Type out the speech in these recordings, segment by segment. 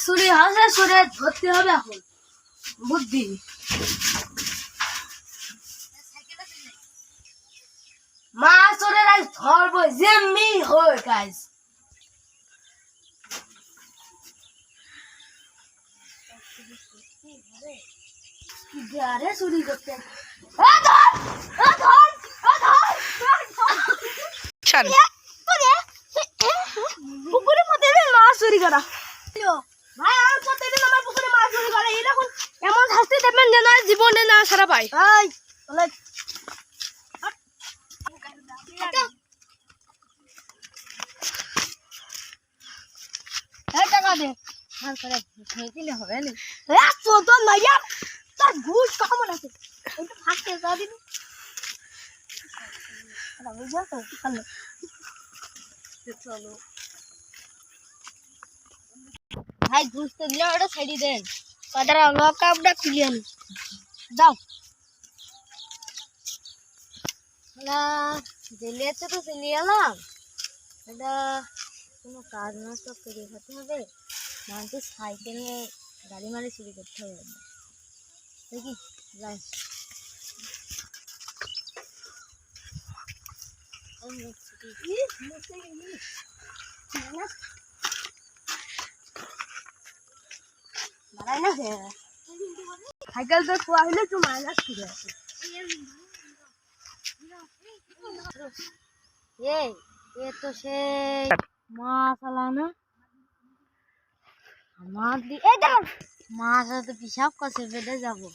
চুরি হাসে সরে ধরতে হবে এখন বুদ্ধি মাছ চোরের আজ ধরবো যেমনি হয় গাইস আরে চুরি করতে পুকুরের মধ্যে মাছ চুরি করা ভাই আর প্রত্যেকদিন আমার পুকুরে মাছ চুরি করে এরকম এমন শাস্তি দেবেন যেন জীবনে না সারা পায় টাকা দে দিলে হবে না চোদ্দ নাইয়া তার ঘুষ কেমন আছে থাকতে দিন চলো ভাই ঘুষ তো দিলে ওটা ছেড়ে দেন কাটার কাপটা খুলিয়ে আনি যাও জেলে তো চলে এলাম এটা কোনো কাজ নষ্ট করে খেতে হবে মানুষের সাইকেল নিয়ে গাড়ি মারি চুরি করতে হবে দেখি যাই সাইকেল তো খোয়া হলে একটু মাইনাস ফিরে আসে এ তো সে মাছ আলা না আমার মাছ তো পিসাব করছে বেঁধে যাবো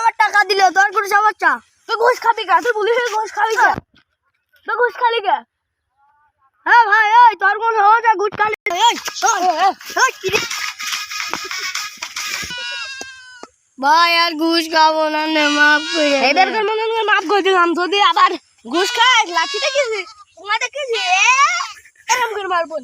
আমার টাকা দিল তোর কোনো সমস্যা তুই ঘুষ খাবি কা তুই পুলিশের ঘুষ খাবি কা তুই ঘুষ খালি কা হ্যাঁ ভাই ওই তোর কোনো সমস্যা ঘুষ খালি ভাই আর ঘুষ খাবো না মাফ করে এদেরকে মনে হয় মাফ করে দিলাম যদি আবার ঘুষ খাই লাঠিটা গেছে ওটা গেছে এরকম করে মারবো